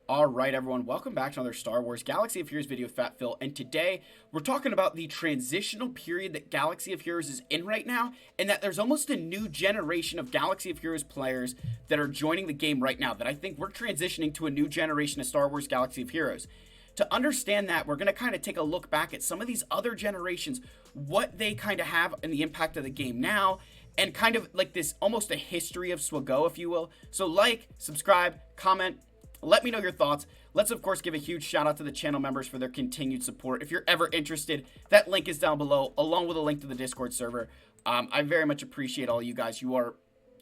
Alright everyone, welcome back to another Star Wars Galaxy of Heroes video with Fat Phil, and today we're talking about the transitional period that Galaxy of Heroes is in right now, and that there's almost a new generation of Galaxy of Heroes players that are joining the game right now, that I think we're transitioning to a new generation of Star Wars Galaxy of Heroes. To understand that, we're going to kind of take a look back at some of these other generations, what they kind of have and the impact of the game now, and kind of like this, almost a history of SWGOH, if you will. So like, subscribe, comment, let me know your thoughts. Let's, of course, give a huge shout out to the channel members for their continued support. If you're ever interested, that link is down below, along with a link to the Discord server. I very much appreciate all you guys. You are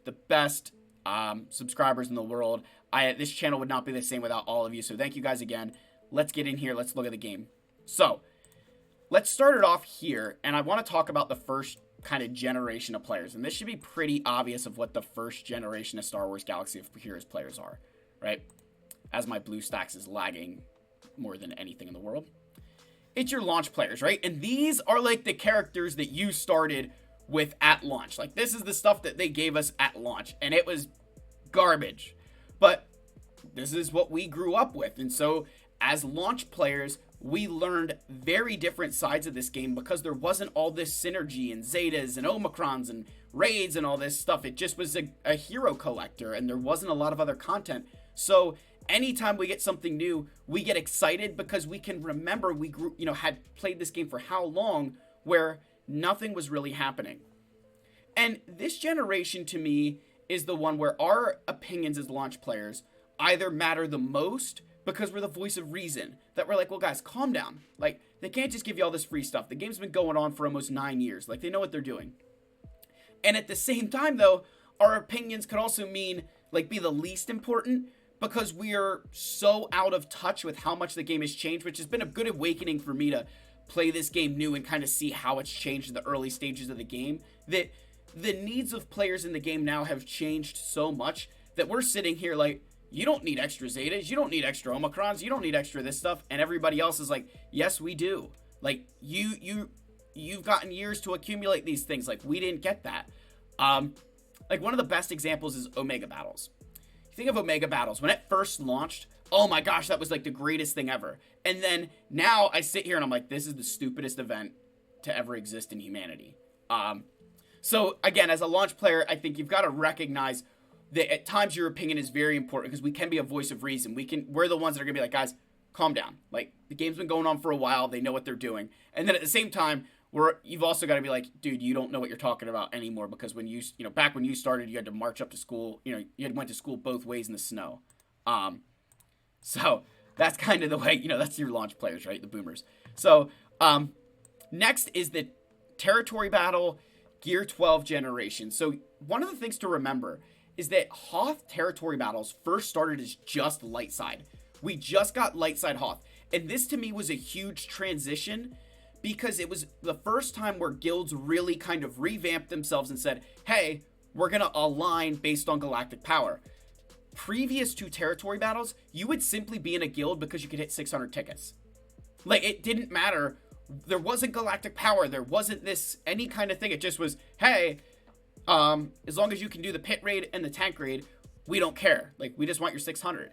the best subscribers in the world. This channel would not be the same without all of you, so thank you guys again. Let's get in here. Let's look at the game. So, let's start it off here, and I want to talk about the first kind of generation of players. And this should be pretty obvious of what the first generation of Star Wars Galaxy of Heroes players are, right? As my BlueStacks is lagging more than anything in the world. It's your launch players, right? And these are like the characters that you started with at launch. Like, this is the stuff that they gave us at launch, and it was garbage. But this is what we grew up with. And so, as launch players, we learned very different sides of this game because there wasn't all this synergy and Zetas and Omicrons and raids and all this stuff. It just was a hero collector, and there wasn't a lot of other content. So anytime we get something new, we get excited because we can remember we grew, had played this game for how long where nothing was really happening. And this generation to me is the one where our opinions as launch players either matter the most because we're the voice of reason, that we're like, well guys, calm down. Like, they can't just give you all this free stuff. The game's been going on for almost 9 years. Like, they know what they're doing. And at the same time though, our opinions could also mean like be the least important, because we are so out of touch with how much the game has changed, which has been a good awakening for me to play this game new and kind of see how it's changed in the early stages of the game, that the needs of players in the game now have changed so much that we're sitting here like, you don't need extra Zetas, you don't need extra Omicrons, you don't need extra this stuff, and everybody else is like, yes, we do. Like, you've gotten years to accumulate these things. Like, we didn't get that. Like, one of the best examples is Omega Battles. Think of Omega Battles. When it first launched, oh my gosh, that was like the greatest thing ever. And then now I sit here and I'm like, this is the stupidest event to ever exist in humanity. So again, as a launch player, I think you've got to recognize that at times your opinion is very important because we can be a voice of reason. We're the ones that are gonna be like, guys, calm down. Like, the game's been going on for a while. They know what they're doing. And then at the same time, you've also got to be like, dude, you don't know what you're talking about anymore, because when back when you started, you had to march up to school, you went to school both ways in the snow. So that's kind of the way, that's your launch players, right? The boomers. So, next is the territory battle Gear 12 generation. So one of the things to remember is that Hoth territory battles first started as just light side. We just got light side Hoth. And this to me was a huge transition, because it was the first time where guilds really kind of revamped themselves and said, hey, we're going to align based on galactic power. Previous to territory battles, you would simply be in a guild because you could hit 600 tickets. Like, it didn't matter. There wasn't galactic power. There wasn't any kind of thing. It just was, hey, as long as you can do the pit raid and the tank raid, we don't care. Like, we just want your 600.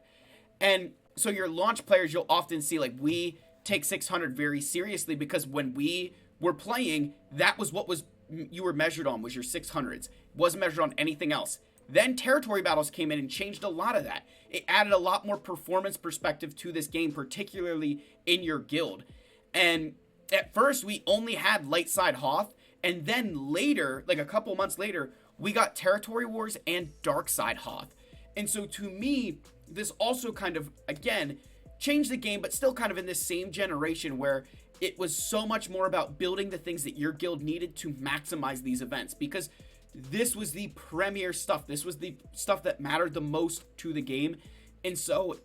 And so your launch players, you'll often see, like, we take 600 very seriously, because when we were playing, that was what you were measured on, was your 600s. It wasn't measured on anything else. Then territory battles came in and changed a lot of that. It added a lot more performance perspective to this game, particularly in your guild. And at first, we only had light side Hoth, and then later, like a couple months later, we got territory wars and dark side Hoth. And so to me, this also kind of, again, changed the game, but still kind of in this same generation where it was so much more about building the things that your guild needed to maximize these events, because this was the premier stuff. This was the stuff that mattered the most to the game. And so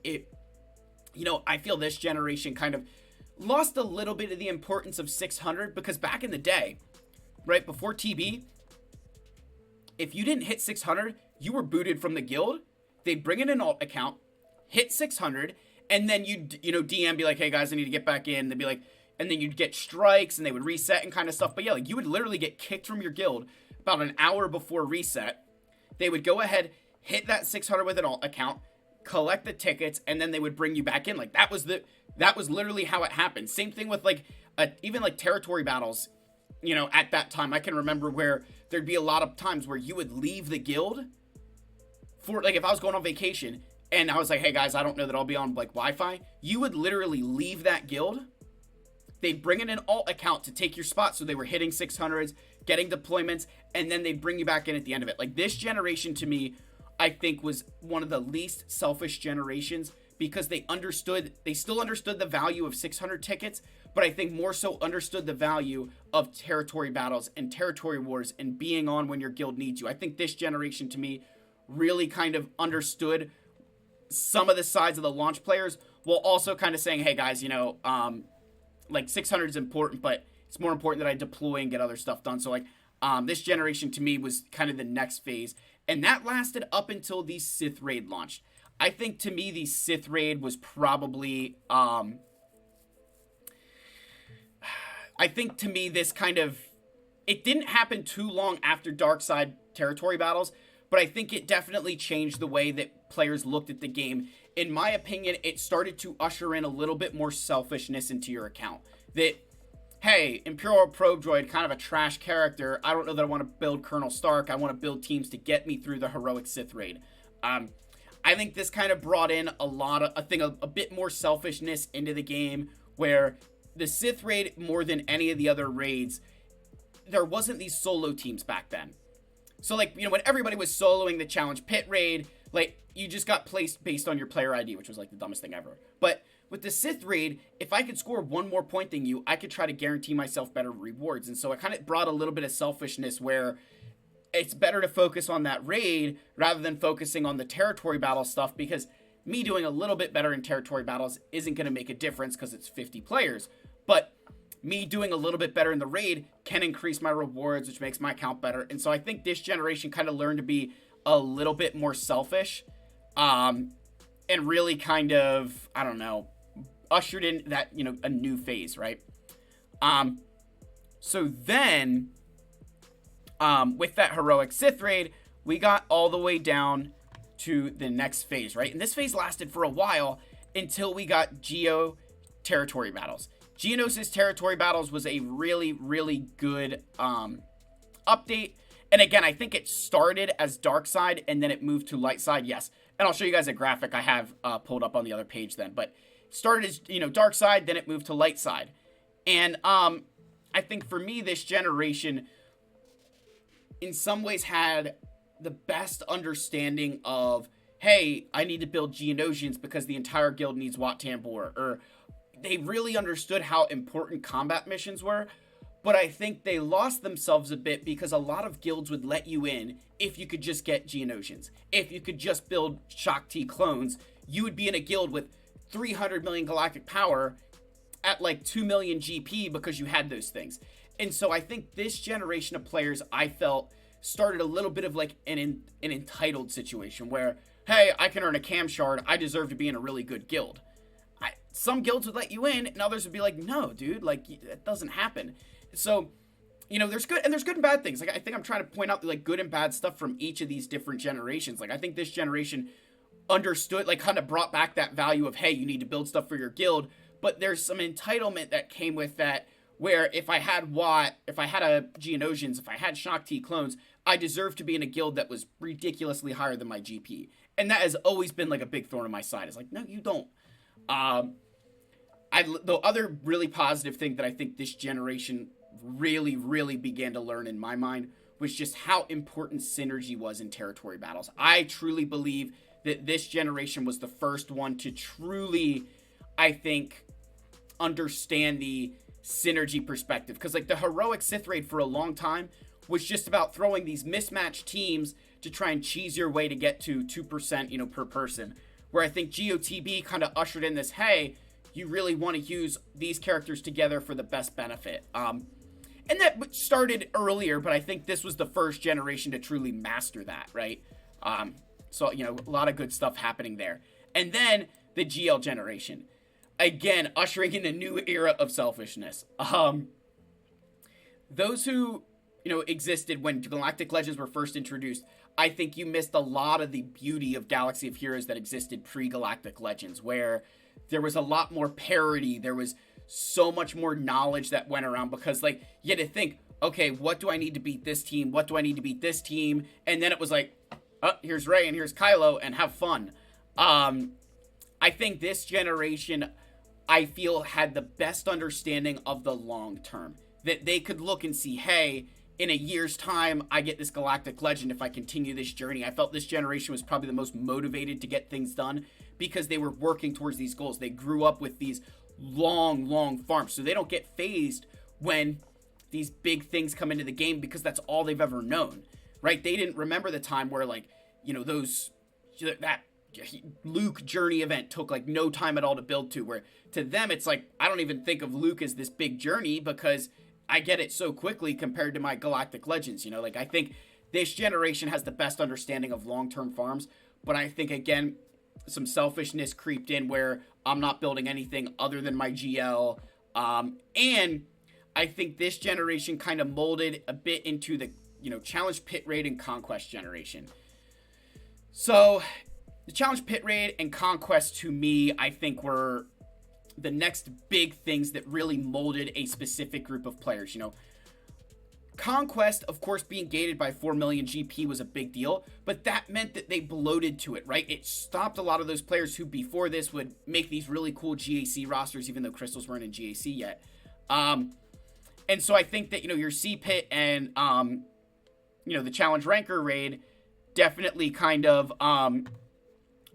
I feel this generation kind of lost a little bit of the importance of 600, because back in the day, right before TB, if you didn't hit 600, you were booted from the guild. They'd bring in an alt account, hit 600, and then you'd, DM, be like, hey guys, I need to get back in. They'd be like, and then you'd get strikes and they would reset and kind of stuff. But yeah, like, you would literally get kicked from your guild about an hour before reset. They would go ahead, hit that 600 with an alt account, collect the tickets, and then they would bring you back in. Like, that was literally how it happened. Same thing with, like, even, like, territory battles, you know, at that time. I can remember where there'd be a lot of times where you would leave the guild for, like, if I was going on vacation, and I was like, hey, guys, I don't know that I'll be on, like, Wi-Fi. You would literally leave that guild. They'd bring in an alt account to take your spot, so they were hitting 600s, getting deployments, and then they'd bring you back in at the end of it. Like, this generation, to me, I think was one of the least selfish generations, because they still understood the value of 600 tickets, but I think more so understood the value of territory battles and territory wars and being on when your guild needs you. I think this generation, to me, really kind of understood some of the sides of the launch players, while also kind of saying, hey, guys, you know, like, 600 is important, but it's more important that I deploy and get other stuff done. So, like, this generation, to me, was kind of the next phase. And that lasted up until the Sith Raid launched. I think, to me, the Sith Raid was probably, I think, to me, this kind of, it didn't happen too long after Dark Side territory battles, but I think it definitely changed the way that players looked at the game. In my opinion, it started to usher in a little bit more selfishness into your account. That, hey, Imperial Probe Droid, kind of a trash character. I don't know that I want to build Colonel Stark. I want to build teams to get me through the heroic Sith Raid. I think this kind of brought in a bit more selfishness into the game, where the Sith Raid, more than any of the other raids, there wasn't these solo teams back then. So, like, you know, when everybody was soloing the Challenge Pit Raid, like, you just got placed based on your player ID, which was, like, the dumbest thing ever. But with the Sith Raid, if I could score one more point than you, I could try to guarantee myself better rewards. And so it kind of brought a little bit of selfishness, where it's better to focus on that raid rather than focusing on the territory battle stuff, because me doing a little bit better in territory battles isn't going to make a difference because it's 50 players. But me doing a little bit better in the raid can increase my rewards, which makes my account better. And so I think this generation kind of learned to be a little bit more selfish, and really kind of, I don't know, ushered in that, you know, a new phase, right? So then, with that heroic Sith Raid, we got all the way down to the next phase, right? And this phase lasted for a while until we got Geo territory battles. Geonosis territory battles was a really, really good update. And again, I think it started as dark side and then it moved to light side. Yes. And I'll show you guys a graphic I have pulled up on the other page then. But it started as, you know, dark side, then it moved to light side. And I think for me, this generation in some ways had the best understanding of, hey, I need to build Geonosians because the entire guild needs Wat Tambor, or they really understood how important combat missions were. But I think they lost themselves a bit because a lot of guilds would let you in if you could just get Geonosians. If you could just build Shaak Ti clones, you would be in a guild with 300 million galactic power at like 2 million GP because you had those things. And so I think this generation of players, I felt, started a little bit of like an entitled situation where, hey, I can earn a cam shard, I deserve to be in a really good guild. Some guilds would let you in, and others would be like, no, dude, like, that doesn't happen. So, you know, there's good and bad things. Like, I think I'm trying to point out, like, good and bad stuff from each of these different generations. Like, I think this generation understood, like, kind of brought back that value of, hey, you need to build stuff for your guild, but there's some entitlement that came with that, where if I had Wat, if I had a Geonosians, if I had Shaak Ti clones, I deserve to be in a guild that was ridiculously higher than my GP. And that has always been, like, a big thorn in my side. It's like, no, you don't. The other really positive thing that I think this generation really, really began to learn in my mind was just how important synergy was in territory battles. I truly believe that this generation was the first one to truly, I think, understand the synergy perspective. Because, like, the heroic Sith Raid for a long time was just about throwing these mismatched teams to try and cheese your way to get to 2%, you know, per person. Where I think GOTB kind of ushered in this, hey, you really want to use these characters together for the best benefit. And that started earlier, but I think this was the first generation to truly master that, right? So, you know, a lot of good stuff happening there. And then the GL generation. Again, ushering in a new era of selfishness. Those who, you know, existed when Galactic Legends were first introduced, I think you missed a lot of the beauty of Galaxy of Heroes that existed pre-Galactic Legends, where there was a lot more parity, there was so much more knowledge that went around, because like you had to think, okay, what do I need to beat this team? What do I need to beat this team? And then it was like, oh, here's Rey and here's Kylo, and have fun. I think this generation, I feel, had the best understanding of the long term. That they could look and see, hey, in a year's time, I get this Galactic Legend if I continue this journey. I felt this generation was probably the most motivated to get things done because they were working towards these goals. They grew up with these long farms, so they don't get phased when these big things come into the game because that's all they've ever known, right? They didn't remember the time where, like, you know, that Luke journey event took like no time at all to build to, where to them it's like, I don't even think of Luke as this big journey because I get it so quickly compared to my Galactic Legends, you know? Like, I think this generation has the best understanding of long-term farms, but I think, again, some selfishness creeped in where I'm not building anything other than my GL, and I think this generation kind of molded a bit into the, you know, challenge pit raid and conquest generation. So the challenge pit raid and conquest, to me, I think were the next big things that really molded a specific group of players. You know, conquest, of course, being gated by 4 million GP was a big deal, but that meant that they bloated to it, right? It stopped a lot of those players who before this would make these really cool GAC rosters, even though crystals weren't in GAC yet. And so I think that, you know, your C pit and, you know, the challenge ranker raid definitely kind of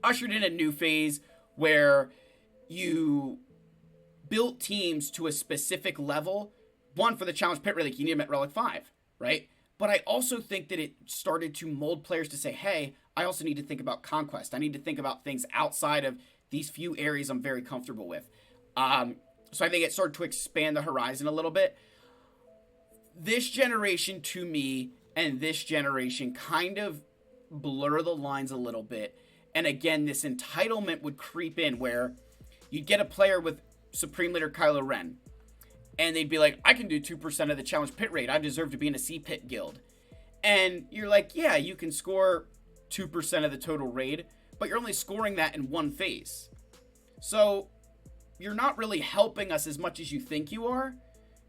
ushered in a new phase where you built teams to a specific level. One, for the challenge pit raid, like you need them at Relic 5, right? But I also think that it started to mold players to say, hey, I also need to think about conquest. I need to think about things outside of these few areas I'm very comfortable with. So I think it started to expand the horizon a little bit. This generation, to me, and this generation kind of blur the lines a little bit. And again, this entitlement would creep in where you'd get a player with Supreme Leader Kylo Ren, and they'd be like, I can do 2% of the challenge pit rate. I deserve to be in a C pit guild. And you're like, yeah, you can score 2% of the total raid, but you're only scoring that in one phase. So you're not really helping us as much as you think you are,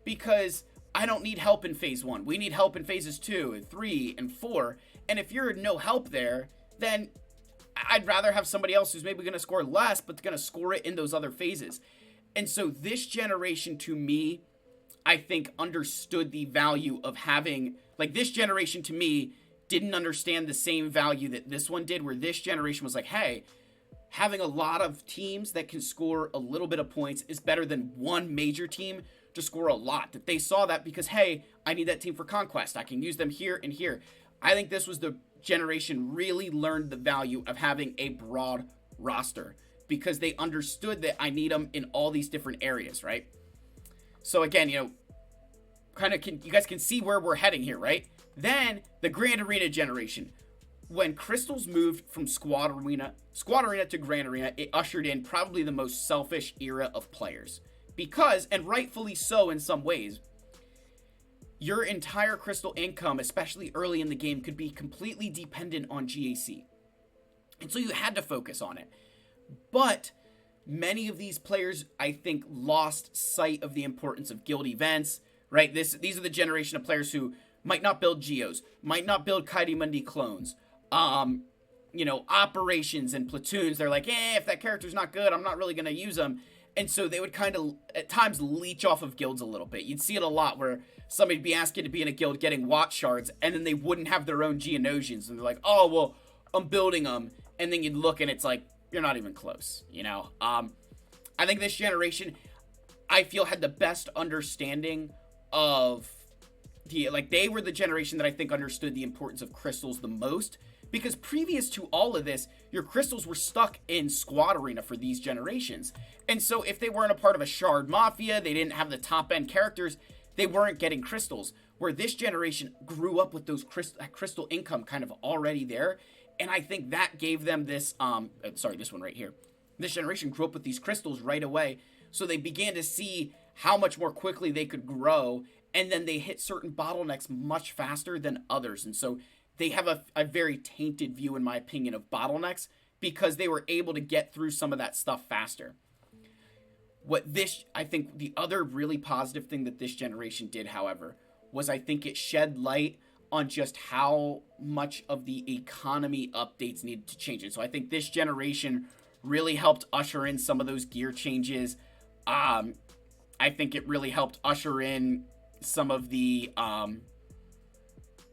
because I don't need help in phase 1. We need help in phases 2 and 3 and 4. And if you're no help there, then I'd rather have somebody else who's maybe going to score less, but going to score it in those other phases. And so this generation, to me, I think understood the value of having, like, this generation to me didn't understand the same value that this one did, where this generation was like, hey, having a lot of teams that can score a little bit of points is better than one major team to score a lot. That they saw that because, hey, I need that team for conquest. I can use them here and here. I think this was the generation really learned the value of having a broad roster, because they understood that I need them in all these different areas, right? So again, you know, you guys can see where we're heading here, right? Then the Grand Arena generation. When crystals moved from Squad Arena to Grand Arena, it ushered in probably the most selfish era of players. Because, and rightfully so in some ways, your entire crystal income, especially early in the game, could be completely dependent on GAC. And so you had to focus on it. But many of these players, I think, lost sight of the importance of guild events, right? These are the generation of players who might not build Geos, might not build Kaidi Mundi clones, you know, operations and platoons. They're like, if that character's not good, I'm not really going to use them. And so they would kind of, at times, leech off of guilds a little bit. You'd see it a lot where somebody'd be asking to be in a guild getting Watch Shards, and then they wouldn't have their own Geonosians. And they're like, oh, well, I'm building them. And then you'd look and it's like, you're not even close, you know? I think this generation, I feel, had the best understanding of they were the generation that I think understood the importance of crystals the most, because previous to all of this, your crystals were stuck in Squad Arena for these generations. And so if they weren't a part of a Shard Mafia, they didn't have the top-end characters, they weren't getting crystals. Where this generation grew up with those crystal income kind of already there. And I think that gave them this, this one right here. This generation grew up with these crystals right away. So they began to see how much more quickly they could grow. And then they hit certain bottlenecks much faster than others. And so they have a very tainted view, in my opinion, of bottlenecks because they were able to get through some of that stuff faster. I think the other really positive thing that this generation did, however, was I think it shed light on just how much of the economy updates needed to change. And so I think this generation really helped usher in some of those gear changes. I think it really helped usher in some of the,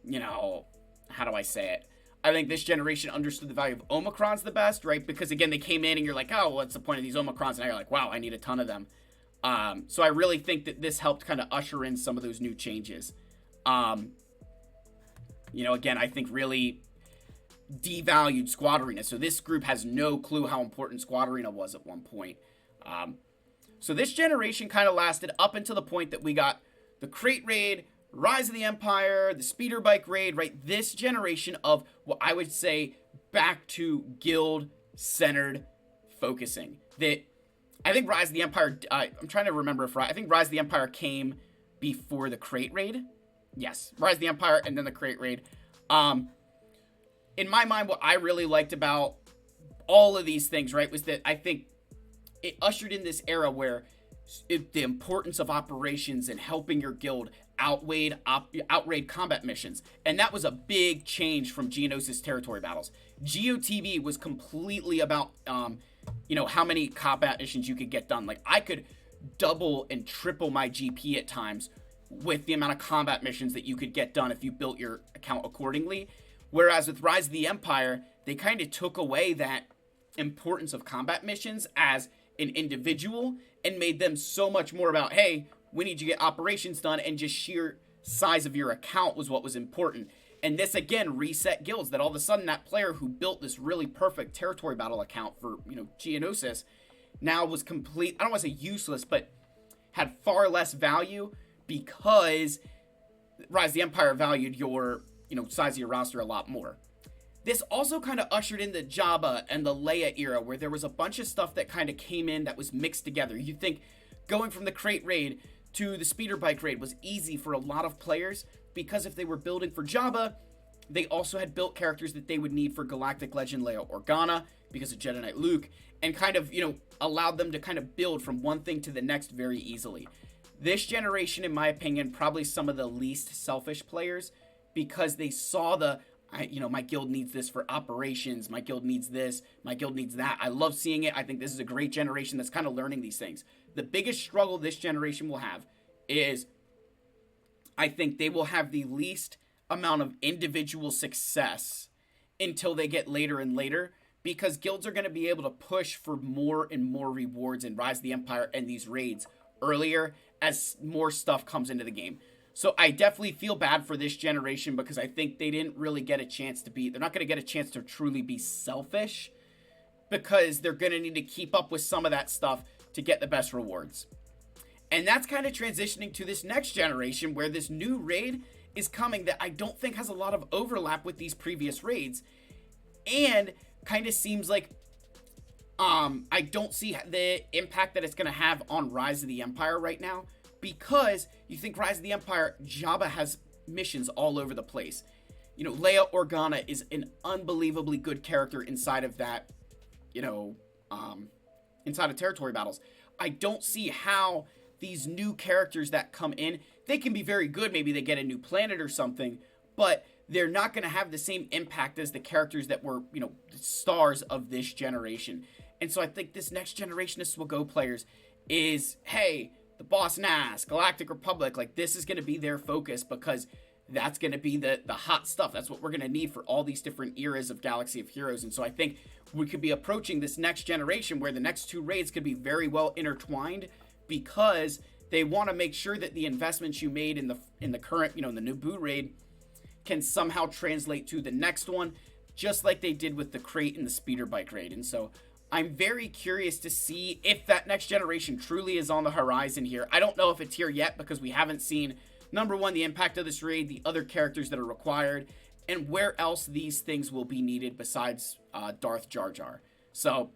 you know, how do I say it? I think this generation understood the value of Omicrons the best, right? Because again, they came in and you're like, oh, what's the point of these Omicrons? And now you're like, wow, I need a ton of them. So I really think that this helped kind of usher in some of those new changes. You know, again, I think really devalued Squad Arena. So this group has no clue how important Squad Arena was at one point. So this generation kind of lasted up until the point that we got the Crate Raid, Rise of the Empire, the Speeder Bike Raid, right? This generation of what I would say back to guild-centered focusing. That I think Rise of the Empire, I'm trying to remember if I think Rise of the Empire came before the Crate Raid. Yes, Rise of the Empire and then the Crate Raid. In my mind, what I really liked about all of these things, right, was that I think it ushered in this era where the importance of operations and helping your guild outweighed combat missions. And that was a big change from Geonosis territory battles. GOTB was completely about, you know, how many combat missions you could get done. Like, I could double and triple my GP at times with the amount of combat missions that you could get done if you built your account accordingly. Whereas with Rise of the Empire, they kind of took away that importance of combat missions as an individual and made them so much more about, hey, we need you to get operations done, and just sheer size of your account was what was important. And this again reset guilds, that all of a sudden that player who built this really perfect territory battle account for, you know, Geonosis now was complete, I don't want to say useless, but had far less value because Rise of the Empire valued your, you know, size of your roster a lot more. This also kind of ushered in the Jabba and the Leia era, where there was a bunch of stuff that kind of came in that was mixed together. You think going from the Crate Raid to the Speeder Bike Raid was easy for a lot of players, because if they were building for Jabba, they also had built characters that they would need for Galactic Legend Leia Organa because of Jedi Knight Luke, and kind of, you know, allowed them to kind of build from one thing to the next very easily. This generation, in my opinion, probably some of the least selfish players, because they saw you know, my guild needs this for operations, my guild needs this, my guild needs that. I love seeing it. I think this is a great generation that's kind of learning these things. The biggest struggle this generation will have is, I think they will have the least amount of individual success until they get later and later, because guilds are going to be able to push for more and more rewards in Rise of the Empire and these raids earlier as more stuff comes into the game. So I definitely feel bad for this generation, because I think they didn't really get a chance to they're not going to get a chance to truly be selfish, because they're going to need to keep up with some of that stuff to get the best rewards. And that's kind of transitioning to this next generation, where this new raid is coming that I don't think has a lot of overlap with these previous raids, and kind of seems like I don't see the impact that it's going to have on Rise of the Empire right now, because you think Rise of the Empire, Jabba has missions all over the place. You know, Leia Organa is an unbelievably good character inside of that, you know, inside of territory battles. I don't see how these new characters that come in, they can be very good. Maybe they get a new planet or something, but they're not going to have the same impact as the characters that were, you know, the stars of this generation. And so I think this next generation of SWGOH players is, hey, the Boss Nass, Galactic Republic, like, this is going to be their focus, because that's going to be the hot stuff. That's what we're going to need for all these different eras of Galaxy of Heroes. And so I think we could be approaching this next generation where the next two raids could be very well intertwined, because they want to make sure that the investments you made in the current, you know, in the Naboo raid can somehow translate to the next one, just like they did with the Crate and the Speeder Bike raid. And so I'm very curious to see if that next generation truly is on the horizon here. I don't know if it's here yet, because we haven't seen, number one, the impact of this raid, the other characters that are required, and where else these things will be needed besides Darth Jar Jar. So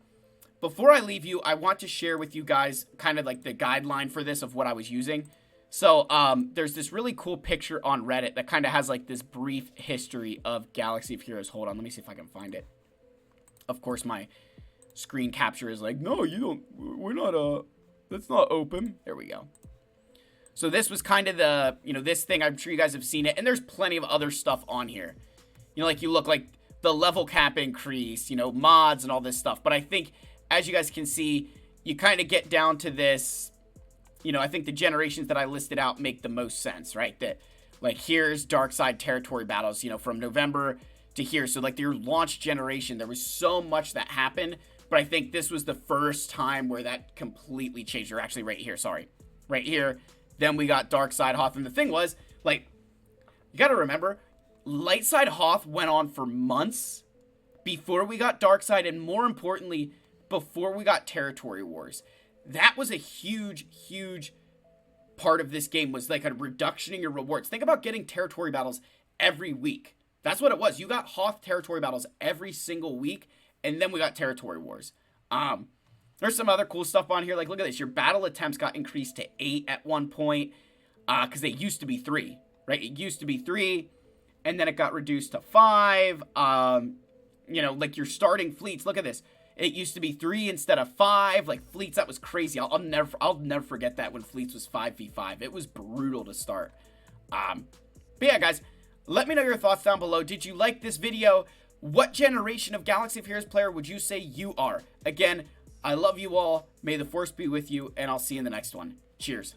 before I leave you, I want to share with you guys kind of like the guideline for this of what I was using. So, there's this really cool picture on Reddit that kind of has, like, this brief history of Galaxy of Heroes. Hold on, let me see if I can find it. Of course, my screen capture is like, no, you don't, we're not, that's not open. There we go. So this was kind of the, you know, this thing, I'm sure you guys have seen it, and there's plenty of other stuff on here. You know, like, you look like the level cap increase, you know, mods and all this stuff. But I think, as you guys can see, you kind of get down to this, you know, I think the generations that I listed out make the most sense, right? That, like, here's Dark Side territory battles, you know, from November to here. So, like, your launch generation, there was so much that happened, but I think this was the first time where that completely changed. Or actually right here, sorry. Right here. Then we got Dark Side Hoth. And the thing was, like, you got to remember, Light Side Hoth went on for months before we got Dark Side, and more importantly, before we got Territory Wars. That was a huge, huge part of this game, was like a reduction in your rewards. Think about getting territory battles every week. That's what it was. You got Hoth territory battles every single week, and then we got Territory Wars. There's some other cool stuff on here. Like, look at this. Your battle attempts got increased to 8 at one point, because they used to be 3, right? It used to be 3, and then it got reduced to 5. You know, like your starting fleets. Look at this. It used to be 3 instead of 5. Like, fleets, that was crazy. I'll never forget that when fleets was 5v5. It was brutal to start. But yeah, guys, let me know your thoughts down below. Did you like this video? What generation of Galaxy of Heroes player would you say you are? Again, I love you all. May the Force be with you, and I'll see you in the next one. Cheers.